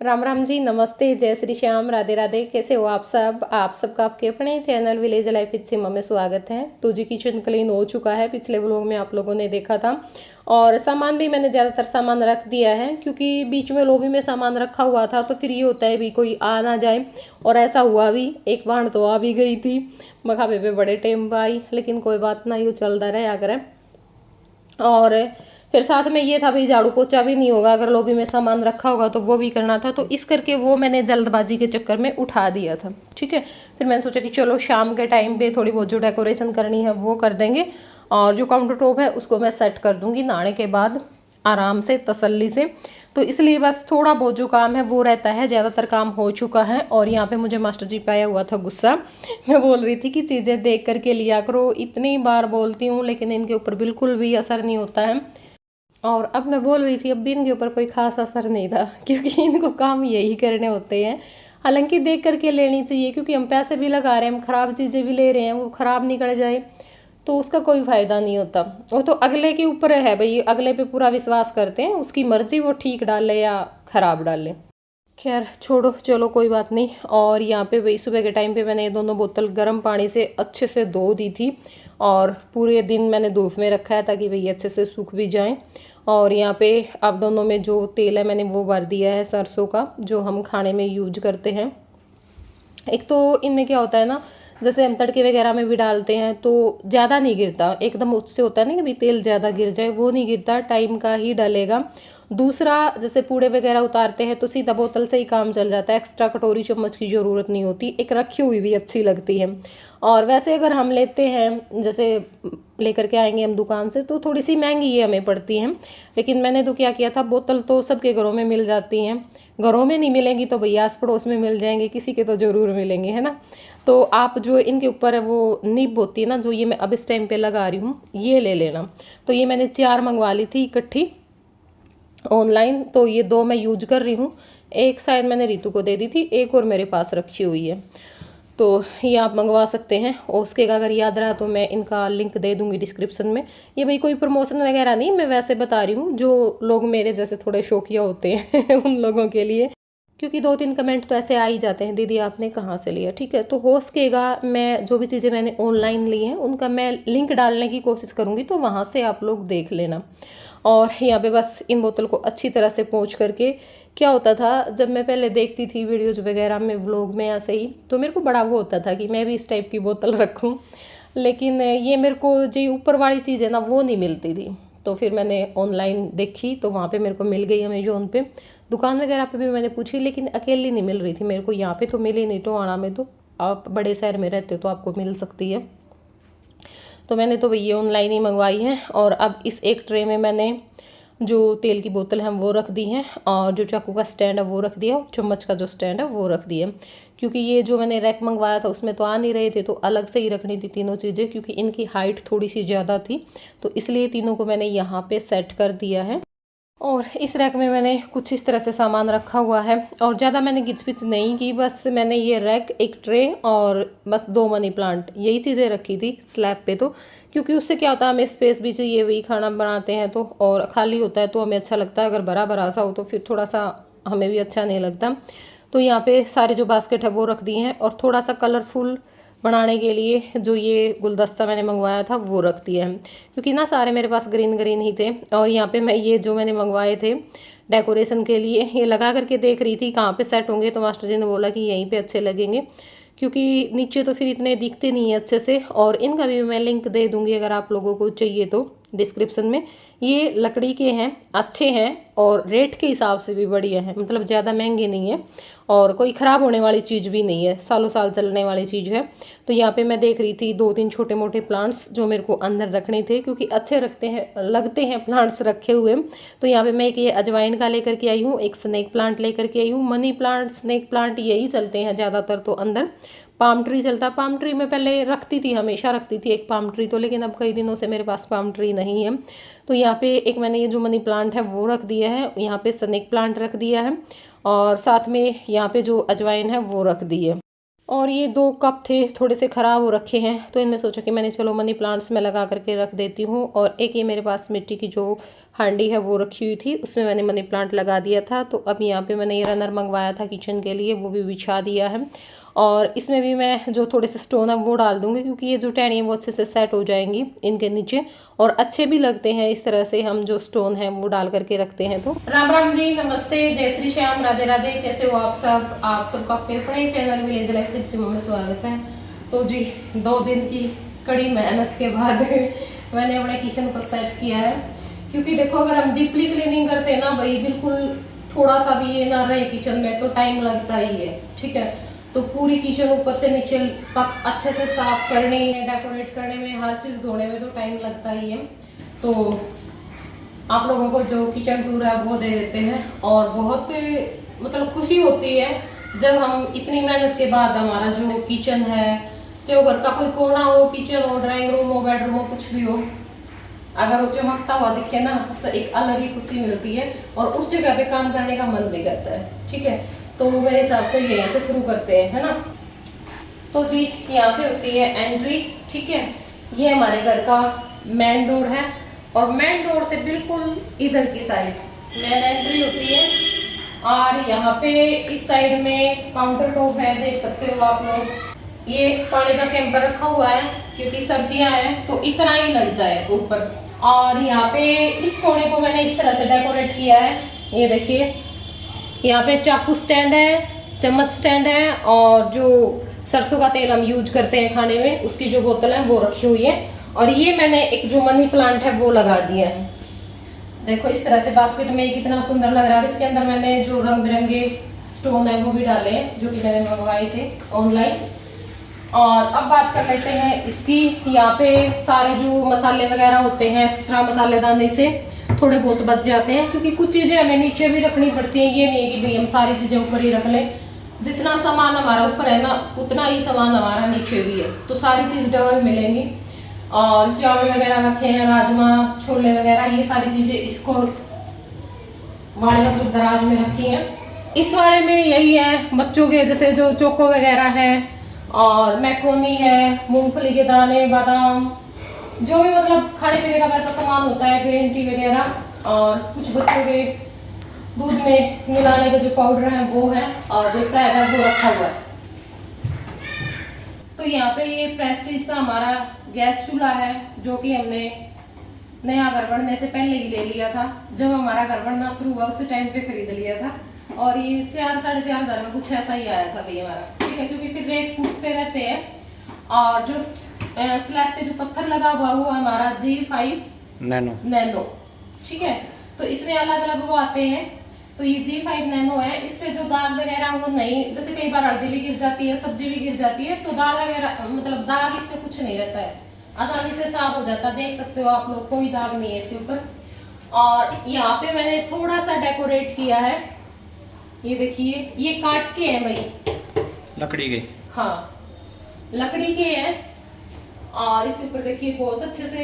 राम राम जी, नमस्ते, जय श्री श्याम, राधे राधे। कैसे हो आप सब? आप सबका आपके अपने चैनल विलेज लाइफ विद सिमा में स्वागत है। तो जी किचन क्लीन हो चुका है, पिछले व्लॉग में आप लोगों ने देखा था। और सामान भी मैंने ज़्यादातर सामान रख दिया है, क्योंकि बीच में लॉबी में सामान रखा हुआ था तो फिर ये होता है भी कोई आ ना जाए। और ऐसा हुआ भी, एक बार तो आ भी गई थी, मखाबे पे बड़े टाइम पर आई, लेकिन कोई बात ना, ये चलता रहे अगर। और फिर साथ में ये था भाई, झाड़ू पोछा भी नहीं होगा अगर लॉबी में सामान रखा होगा तो वो भी करना था, तो इस करके वो मैंने जल्दबाजी के चक्कर में उठा दिया था। ठीक है, फिर मैंने सोचा कि चलो शाम के टाइम पे थोड़ी बहुत जो डेकोरेशन करनी है वो कर देंगे, और जो काउंटर टॉप है उसको मैं सेट कर दूंगी नहाने के बाद आराम से, तसल्ली से। तो इसलिए बस थोड़ा बहुत जो काम है वो रहता है, ज़्यादातर काम हो चुका है। और यहाँ पे मुझे मास्टर जी पाया हुआ था गुस्सा। मैं बोल रही थी कि चीज़ें देख करके लिया करो, इतनी बार बोलती हूँ लेकिन इनके ऊपर बिल्कुल भी असर नहीं होता है। और अब मैं बोल रही थी, अब भी इनके ऊपर कोई खास असर नहीं था, क्योंकि इनको काम यही करने होते हैं। हालांकि देख करके लेनी चाहिए, क्योंकि हम पैसे भी लगा रहे हैं, हम ख़राब चीज़ें भी ले रहे हैं, वो ख़राब निकल जाए तो उसका कोई फ़ायदा नहीं होता। वो तो अगले के ऊपर है भाई, अगले पे पूरा विश्वास करते हैं, उसकी मर्जी वो ठीक डाले या ख़राब डाले। खैर छोड़ो, चलो कोई बात नहीं। और यहाँ पे भाई सुबह के टाइम पे मैंने ये दोनों बोतल गर्म पानी से अच्छे से धो दी थी, और पूरे दिन मैंने धूप में रखा है ताकि भाई अच्छे से सूख भी जाएं। और यहाँ पे अब दोनों में जो तेल है मैंने वो भर दिया है सरसों का, जो हम खाने में यूज करते हैं। एक तो इनमें क्या होता है ना, जैसे हम तड़के वगैरह में भी डालते हैं तो ज़्यादा नहीं गिरता, एकदम उससे होता है ना कि भाई तेल ज़्यादा गिर जाए, वो नहीं गिरता, टाइम का ही डलेगा। दूसरा, जैसे पूड़े वगैरह उतारते हैं तो सीधा बोतल से ही काम चल जाता है, एक्स्ट्रा कटोरी चम्मच की ज़रूरत नहीं होती, एक रखी हुई भी अच्छी लगती है। और वैसे अगर हम लेते हैं, जैसे लेकर के आएंगे हम दुकान से, तो थोड़ी सी महंगी ये हमें पड़ती हैं। लेकिन मैंने तो क्या किया था, बोतल तो सबके घरों में मिल जाती हैं, घरों में नहीं मिलेंगी तो भैया आस पड़ोस में मिल जाएंगे, किसी के तो ज़रूर मिलेंगे, है ना। तो आप जो इनके ऊपर है वो निब होती है ना, जो ये मैं अब इस टाइम पे लगा रही हूँ, ये ले लेना। तो ये मैंने 4 मंगवा ली थी इकट्ठी ऑनलाइन, तो ये 2 मैं यूज कर रही हूँ। एक शायद मैंने रितु को दे दी थी, एक और मेरे पास रखी हुई है, तो ये आप मंगवा सकते हैं। और उसके अगर याद रहा तो मैं इनका लिंक दे दूंगी डिस्क्रिप्शन में। ये भाई कोई प्रमोशन वगैरह नहीं, मैं वैसे बता रही हूँ, जो लोग मेरे जैसे थोड़े शौकिया होते हैं उन लोगों के लिए, क्योंकि 2-3 कमेंट तो ऐसे आ ही जाते हैं, दीदी आपने कहाँ से लिया। ठीक है, तो हो सकेगा मैं जो भी चीज़ें मैंने ऑनलाइन ली हैं उनका मैं लिंक डालने की कोशिश करूँगी, तो वहाँ से आप लोग देख लेना। और यहाँ पे बस इन बोतल को अच्छी तरह से पोंछ करके, क्या होता था जब मैं पहले देखती थी वीडियोज वगैरह में, व्लॉग में ऐसे ही, तो मेरे को बड़ा वो होता था कि मैं भी इस टाइप की बोतल रखूं। लेकिन ये मेरे को जो ऊपर वाली चीज़ है ना वो नहीं मिलती थी, तो फिर मैंने ऑनलाइन देखी तो वहाँ पे मेरे को मिल गई अमेजोन पे। दुकान वगैरह पे भी मैंने पूछी, लेकिन अकेली नहीं मिल रही थी मेरे को, यहाँ पे तो मिली नहीं, टोहाना में तो आप बड़े शहर में रहते हो तो आपको मिल सकती है। तो मैंने तो ये ऑनलाइन ही मंगवाई है। और अब इस एक ट्रे में मैंने जो तेल की बोतल है वो रख दी है, और जो चाकू का स्टैंड है वो रख दिया, और चम्मच का जो स्टैंड है वो रख दिया। क्योंकि ये जो मैंने रैक मंगवाया था उसमें तो आ नहीं रहे थे, तो अलग से ही रखनी थी तीनों चीज़ें, क्योंकि इनकी हाइट थोड़ी सी ज़्यादा थी, तो इसलिए तीनों को मैंने यहाँ पे सेट कर दिया है। और इस रैक में मैंने कुछ इस तरह से सामान रखा हुआ है, और ज़्यादा मैंने घिच-पिच नहीं की, बस मैंने ये रैक, एक ट्रे और बस 2 मनी प्लांट, यही चीज़ें रखी थी स्लैब पे। तो क्योंकि उससे क्या होता है, हमें स्पेस भी चाहिए, वही खाना बनाते हैं तो, और खाली होता है तो हमें अच्छा लगता है, अगर भरा भरा सा हो तो फिर थोड़ा सा हमें भी अच्छा नहीं लगता। तो यहाँ पे सारे जो बास्केट है वो रख दिए हैं, और थोड़ा सा कलरफुल बनाने के लिए जो ये गुलदस्ता मैंने मंगवाया था वो रख दिया है, क्योंकि ना सारे मेरे पास ग्रीन ग्रीन ही थे। और यहाँ पे मैं ये जो मैंने मंगवाए थे डेकोरेशन के लिए, ये लगा करके देख रही थी कहाँ पे सेट होंगे, तो मास्टर जी ने बोला कि यहीं पे अच्छे लगेंगे, क्योंकि नीचे तो फिर इतने दिखते नहीं है अच्छे से। और इनका भी मैं लिंक दे दूँगी अगर आप लोगों को चाहिए तो डिस्क्रिप्शन में। ये लकड़ी के हैं, अच्छे हैं, और रेट के हिसाब से भी बढ़िया है, मतलब ज़्यादा महंगे नहीं है, और कोई ख़राब होने वाली चीज़ भी नहीं है, सालों साल चलने वाली चीज़ है। तो यहाँ पे मैं देख रही थी 2-3 छोटे मोटे प्लांट्स जो मेरे को अंदर रखने थे, क्योंकि अच्छे रखते हैं, लगते हैं प्लांट्स रखे हुए। तो यहाँ पे मैं एक ये अजवाइन का लेकर के आई हूँ, एक स्नेक प्लांट लेकर के आई हूँ। मनी प्लांट, स्नेक प्लांट यही चलते हैं ज़्यादातर तो अंदर। पाम ट्री चलता, पाम ट्री मैं पहले रखती थी, हमेशा रखती थी एक पाम ट्री तो, लेकिन अब कई दिनों से मेरे पास पाम ट्री नहीं है। तो यहाँ पे एक मैंने ये जो मनी प्लांट है वो रख दिया है, यहाँ पे स्नेक प्लांट रख दिया है, और साथ में यहाँ पे जो अजवाइन है वो रख दी है। और ये 2 कप थे, थोड़े से ख़राब हो रखे हैं, तो इनमें सोचा कि मैंने चलो मनी प्लांट्स में लगा करके रख देती हूँ। और एक ये मेरे पास मिट्टी की जो हांडी है वो रखी हुई थी, उसमें मैंने मनी प्लांट लगा दिया था। तो अब यहाँ पे मैंने ये रनर मंगवाया था किचन के लिए, वो भी बिछा दिया है। और इसमें भी मैं जो थोड़े से स्टोन है वो डाल दूँगी, क्योंकि ये जो टहनी है वो अच्छे से सेट हो जाएंगी इनके नीचे, और अच्छे भी लगते हैं इस तरह से हम जो स्टोन है वो डाल करके रखते हैं। तो राम राम जी, नमस्ते, जय श्री श्याम, राधे राधे। कैसे हो आप सब? आप सबका अपने अपने चैनल विलेज लाइफ विद सिमो में स्वागत है। तो जी 2 दिन की कड़ी मेहनत के बाद मैंने अपने किचन को सेट किया है, क्योंकि देखो अगर हम डीपली क्लीनिंग करते हैं ना भाई, बिल्कुल थोड़ा सा भी ये ना रहे किचन में तो टाइम लगता ही है, ठीक है। तो पूरी किचन ऊपर से नीचे तक अच्छे से साफ करने में, डेकोरेट करने में, हर चीज़ धोने में तो टाइम लगता ही है। तो आप लोगों को जो किचन टूर है वो दे देते हैं, और बहुत मतलब खुशी होती है जब हम इतनी मेहनत के बाद हमारा जो किचन है, चाहे वो घर का कोई कोना हो, किचन हो, ड्राइंग रूम हो, बेडरूम हो, कुछ भी हो, अगर वो चमकता हुआ दिखे ना तो एक अलग ही खुशी मिलती है, और उस जगह पे काम करने का मन भी करता है, ठीक है। तो मेरे हिसाब से यहीं से शुरू करते हैं, है ना। तो जी यहाँ से होती है एंट्री, ठीक है। ये हमारे घर का मेन डोर है, और मेन डोर से बिल्कुल इधर की साइड मेन एंट्री होती है। और यहाँ पे इस साइड में काउंटर टॉप है, देख सकते हो आप लोग। ये पानी का कैंपर रखा हुआ है, क्योंकि सर्दियाँ हैं तो इतना ही लगता है ऊपर। और यहाँ पे इस कोने को मैंने इस तरह से डेकोरेट किया है, ये देखिए। यहाँ पे चाकू स्टैंड है, चम्मच स्टैंड है, और जो सरसों का तेल हम यूज करते हैं खाने में उसकी जो बोतल है वो रखी हुई है। और ये मैंने एक जो मनी प्लांट है वो लगा दिया है, देखो इस तरह से बास्केट में, कितना सुंदर लग रहा है। इसके अंदर मैंने जो रंग बिरंगे स्टोन है वो भी डाले हैं, जो कि मैंने मंगवाए थे ऑनलाइन। और अब बात कर लेते हैं इसकी। यहाँ पे सारे जो मसाले वगैरह होते हैं, एक्स्ट्रा मसालेदानी से थोड़े बहुत बच जाते हैं, क्योंकि कुछ चीज़ें हमें नीचे भी रखनी पड़ती हैं। ये नहीं है कि भाई हम सारी चीज़ें ऊपर ही रख लें, जितना सामान हमारा ऊपर है ना उतना ही सामान हमारा नीचे भी है, तो सारी चीज़ डबल मिलेंगी। और चावल वगैरह रखे हैं, राजमा, छोले वगैरह, ये सारी चीज़ें इसको वाले मतलब दराज में रखी हैं। इस वाले में यही है, बच्चों के जैसे जो चोको वगैरह है, और मैक्रोनी है, मूंगफली के दाने, बादाम, जो भी मतलब खाने पीने का वैसा सामान होता है, ग्रीन टी वगैरह, और कुछ बच्चों के दूध में मिलाने का जो पाउडर है वो है, और जो शहद है वो रखा हुआ है। तो यहाँ पे ये प्रेस्टीज का हमारा गैस चूल्हा है, जो कि हमने नया घर बनने से पहले ही ले लिया था। जब हमारा घर बनना शुरू हुआ उसी टाइम पे खरीद लिया था, और ये 4-4.5 हज़ार का कुछ ऐसा ही आया था भाई हमारा, ठीक है। क्योंकि फिर रेट पूछते रहते हैं। और जो स्लैब पे जो पत्थर लगा हुआ वो हमारा G5 नैनो, ठीक है। तो इसमें अलग अलग वो आते हैं, तो ये G5 नैनो है। इस पे जो दाग वगैरह वो नहीं, जैसे कई बार हल्दी भी गिर जाती है, सब्जी भी गिर जाती है, तो दाग वगैरह मतलब दाग इस पे कुछ नहीं रहता है, आसानी से साफ हो जाता है। देख सकते हो आप लोग, कोई दाग नहीं है इसके ऊपर। और यहाँ पे मैंने थोड़ा सा डेकोरेट किया है, ये देखिए, ये काट के है भाई, लकड़ी के, हाँ लकड़ी के हैं। और इसके ऊपर देखिए बहुत अच्छे से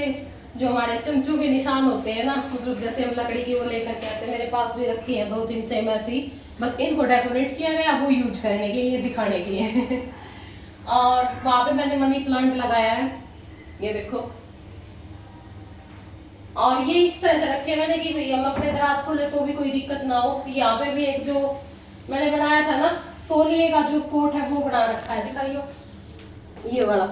जो हमारे चमचों के निशान होते हैं ना, मतलब जैसे हम लकड़ी की वो लेकर के आते हैं, मेरे पास भी रखी है 2-3 सेम ऐसी, बस इनको डेकोरेट किया गया, वो यूज करने के, ये दिखाने के लिए। और वहाँ पे मैंने मनी प्लांट लगाया है, ये देखो। और ये इस तरह से रखे मैंने कि भाई हम अपने दराज खोले तो भी कोई दिक्कत ना हो। यहाँ पे भी एक जो मैंने बनाया था ना तौलिए का जो कोट है वो बना रखा है, दिखाइयो, ये वाला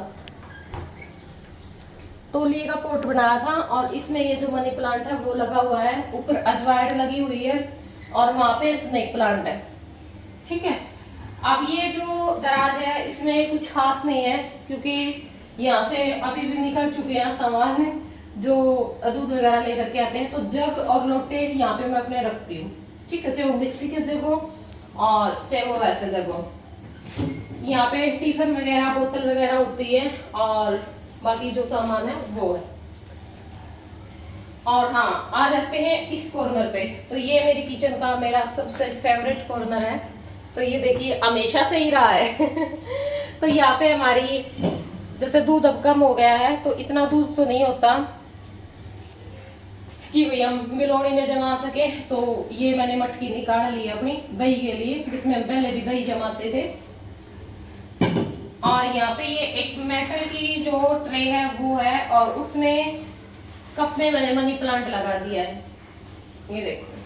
तौलिए का पोट बनाया था। और इसमें ये जो मनी प्लांट है वो लगा हुआ है, ऊपर अजवाइन लगी हुई है, और वहां पे स्नेक प्लांट है, ठीक है। अब ये जो दराज है इसमें कुछ खास नहीं है, क्योंकि यहाँ से अभी भी निकल चुके हैं सामान जो दूध वगैरह लेकर के आते हैं। तो जग और लोटे यहाँ पे मैं अपने रखती हूँ, ठीक है, चाहे वो मिक्सी के जग हो और चाहे वो वैसे जग हो। यहाँ पे टिफिन वगैरह, बोतल वगैरह होती है, और बाकी जो सामान है वो है। और हाँ, आ जाते हैं इस कॉर्नर पे। तो ये मेरी किचन का मेरा सबसे फेवरेट कॉर्नर है, तो ये देखिए हमेशा से ही रहा है। तो यहाँ पे हमारी जैसे दूध अब कम हो गया है, तो इतना दूध तो नहीं होता कि भाई हम मिलोनी में जमा सके, तो ये मैंने मटकी निकाल ली अपनी दही के लिए, जिसमें हम पहले भी दही जमाते थे। और यहाँ पे ये एक मेटल की जो ट्रे है वो है, और उसमें कप में मैंने मनी प्लांट लगा दिया है, ये देखो।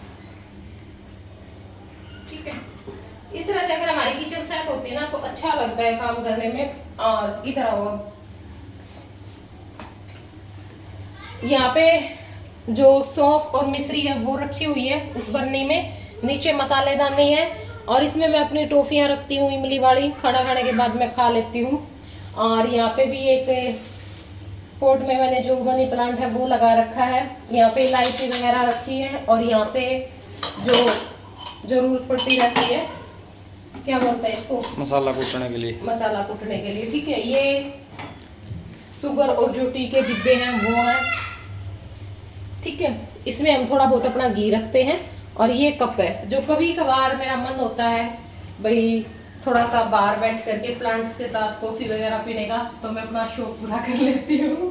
ठीक है, इस तरह से अगर हमारी किचन सेट होती है ना तो अच्छा लगता है काम करने में। और इधर आओ, यहाँ पे जो सौंफ और मिश्री है वो रखी हुई है उस बर्नी में, नीचे मसालेदानी है, और इसमें मैं अपनी टॉफियाँ रखती हूँ इमली वाली, खाना खाने के बाद मैं खा लेती हूँ। और यहाँ पे भी एक पोट में मैंने जो मनी प्लांट है वो लगा रखा है। यहाँ पे इलायची वगैरह रखी है, और यहाँ पे जो जरूरत पड़ती रहती है, क्या बोलते हैं इसको, मसाला कूटने के लिए, मसाला कूटने के लिए। ठीक है, ये शुगर और जो टी के डिब्बे हैं वो हैं। ठीक है, इसमें हम थोड़ा बहुत अपना घी रखते हैं। और ये कप है, जो कभी कभार मेरा मन होता है भाई थोड़ा सा बाहर बैठ करके प्लांट्स के साथ कॉफी वगैरह पीने का, तो मैं अपना शौक पूरा कर लेती हूँ।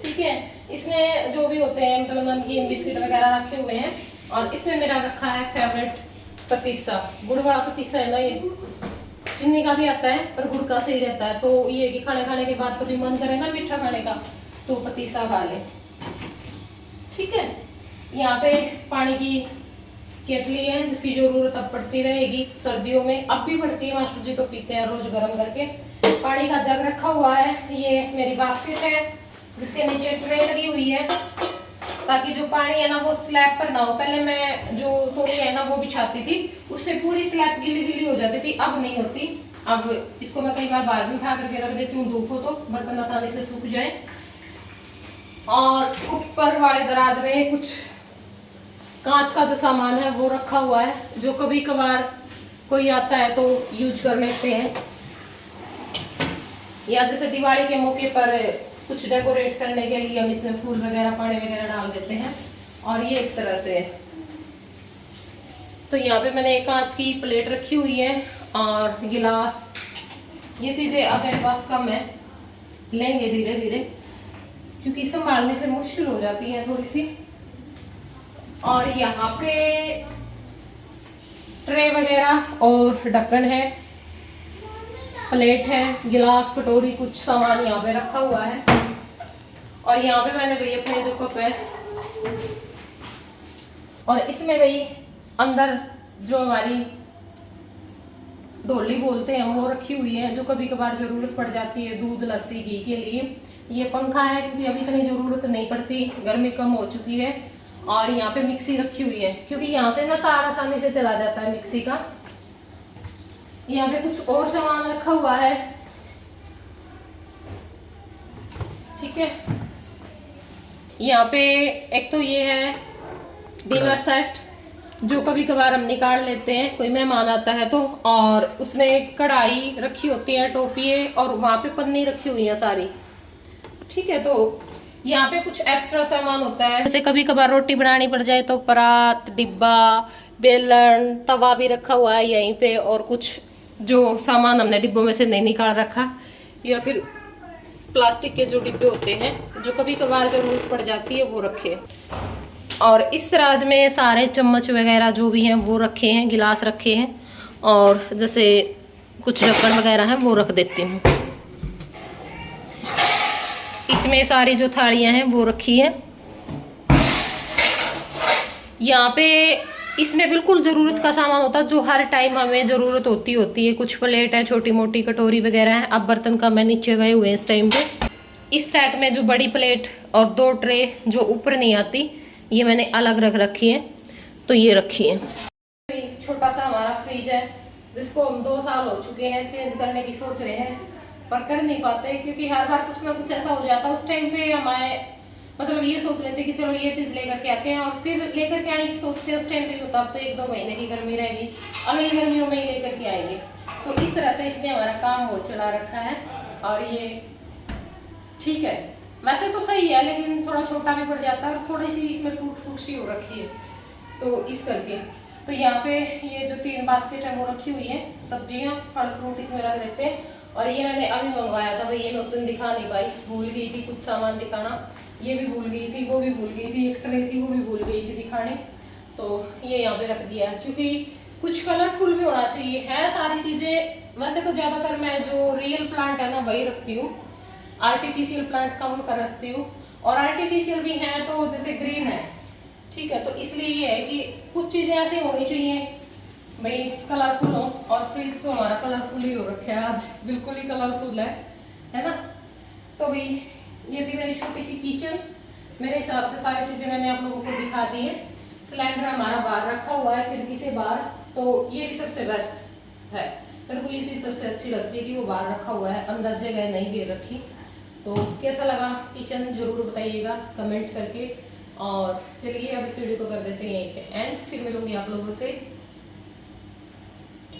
ठीक है, इसमें जो भी होते हैं मतलब नमकीन बिस्किट वगैरह रखे हुए हैं। और इसमें मेरा रखा है फेवरेट पतीसा, गुड़ वाला पतीसा है ना, ये चीनी का भी आता है पर गुड़ का सही रहता है। तो ये कि खाने खाने के बाद कभी मन करेगा मीठा खाने का तो पतीसा खा ले। ठीक है, यहाँ पे पानी की केतली है जिसकी जरूरत अब पड़ती रहेगी सर्दियों में, अब भी पड़ती है, मास्टर जी तो पीते हैं रोज गर्म करके। पानी का जग रखा हुआ है, ये मेरी बास्केट है जिसके नीचे ट्रे लगी हुई है, ताकि जो पानी है ना वो स्लैब पर ना हो। पहले मैं जो तौलिया है ना वो बिछाती थी, उससे पूरी स्लैब गीली गीली हो जाती थी, अब नहीं होती। अब इसको मैं कई बार बाहर भी उठा करके रख देती हूँ, धूप हो तो बर्तन आसानी से सूख जाए। और ऊपर वाले दराज में कुछ कांच का जो सामान है वो रखा हुआ है, जो कभी कभार कोई आता है तो यूज कर लेते हैं, या जैसे दिवाली के मौके पर कुछ डेकोरेट करने के लिए हम इसमें फूल वगैरह पानी वगैरह डाल देते हैं। और ये इस तरह से। तो यहाँ पे मैंने एक कांच की प्लेट रखी हुई है और गिलास, ये चीजें अब मेरे पास कम है, लेंगे धीरे धीरे क्योंकि संभालने फिर मुश्किल हो जाती है थोड़ी सी। और यहाँ पे ट्रे वगैरह और ढक्कन है, प्लेट है, गिलास कटोरी, कुछ सामान यहाँ पे रखा हुआ है। और यहाँ पे मैंने भाई अपने जो कप है, और इसमें भाई अंदर जो हमारी ढोली बोलते हैं वो रखी हुई है, जो कभी कभार जरूरत पड़ जाती है दूध लस्सी घी के लिए। ये पंखा है क्योंकि अभी इतनी जरूरत नहीं पड़ती, गर्मी कम हो चुकी है। और यहाँ पे मिक्सी रखी हुई है क्योंकि यहाँ से ना तार आसानी से चला जाता है मिक्सी का। यहाँ पे कुछ और सामान रखा हुआ है। ठीक है, यहाँ पे एक तो ये है डिनर सेट, जो कभी कभार हम निकाल लेते हैं, कोई मेहमान आता है तो। और उसमें कढ़ाई रखी होती है, टोपिए, और वहाँ पे पन्नी रखी हुई है सारी। ठीक है, तो यहाँ पे कुछ एक्स्ट्रा सामान होता है, जैसे कभी कभार रोटी बनानी पड़ जाए तो परात, डिब्बा, बेलन, तवा भी रखा हुआ है यहीं पे। और कुछ जो सामान हमने डिब्बों में से नहीं निकाल रखा, या फिर प्लास्टिक के जो डिब्बे होते हैं जो कभी कभार जरूरत पड़ जाती है वो रखे। और इस तराज में सारे चम्मच वगैरह जो भी हैं वो रखे हैं, गिलास रखे हैं, और जैसे कुछ ढक्कन वगैरह हैं वो रख देती हूँ। इसमें सारी जो थालियां हैं वो रखी है। यहाँ पे इसमें बिल्कुल ज़रूरत का सामान होता है जो हर टाइम हमें ज़रूरत होती है। कुछ प्लेट है, छोटी मोटी कटोरी वगैरह है। अब बर्तन का मैं नीचे गए हुए हैं इस टाइम पे। इस रैक में जो बड़ी प्लेट और 2 ट्रे जो ऊपर नहीं आती, ये मैंने अलग रख रखी है, तो ये रखी है। एक छोटा सा हमारा फ्रिज है जिसको हम 2 साल हो चुके हैं चेंज करने की सोच रहे हैं, पर कर नहीं पाते क्योंकि हर बार कुछ ना कुछ ऐसा हो जाता है। उस टाइम पे हमारे मतलब ये सोच लेते कि चलो ये चीज़ लेकर के आते हैं, और फिर लेकर के आने की सोचते हैं उस टाइम पे होता, अब तो 1-2 महीने की गर्मी रहेगी, अगली गर्मियों में ही लेकर के आएंगे। तो इस तरह से इसने हमारा काम वो चला रखा है। और ये ठीक है, वैसे तो सही है, लेकिन थोड़ा छोटा भी पड़ जाता है और थोड़ी सी इसमें टूट फूट सी हो रखी है, तो इस करके। तो यहाँ पे ये जो 3 बास्केट है वो रखी हुई है, सब्जियाँ फल फ्रूट इसमें रख देते हैं। और ये मैंने अभी मंगवाया था भाई, ये मैं उस दिन दिखा नहीं पाई, भूल गई थी कुछ सामान दिखाना, ये भी भूल गई थी, वो भी भूल गई थी, एक ट्रे थी वो भी भूल गई थी दिखाने, तो ये यहाँ पे रख दिया है। क्योंकि कुछ कलरफुल भी होना चाहिए। है सारी चीज़ें, वैसे तो ज़्यादातर मैं जो रियल प्लांट है ना वही रखती हूँ, आर्टिफिशियल प्लांट कम कर रखती हूँ। और आर्टिफिशियल भी हैं तो जैसे ग्रीन है, ठीक है, तो इसलिए ये है कि कुछ चीज़ें ऐसी होनी चाहिए भाई कलरफुल हो। और फ्रिज तो हमारा कलरफुल ही हो रखा है आज, बिल्कुल ही कलरफुल है ना। तो भाई ये थी मेरी छोटी सी किचन। मेरे हिसाब से सारी चीज़ें मैंने आप लोगों को दिखा दी है। सिलेंडर हमारा बाहर रखा हुआ है खिड़की से बाहर, तो ये भी सबसे बेस्ट है। मेरे को ये चीज़ सबसे अच्छी लगती है कि वो बाहर रखा हुआ है, अंदर जगह नहीं घेर रखी। तो कैसा लगा किचन ज़रूर बताइएगा कमेंट करके। और चलिए अब इस वीडियो को कर देते हैं यहीं पे एंड, फिर मिलूंगी आप लोगों से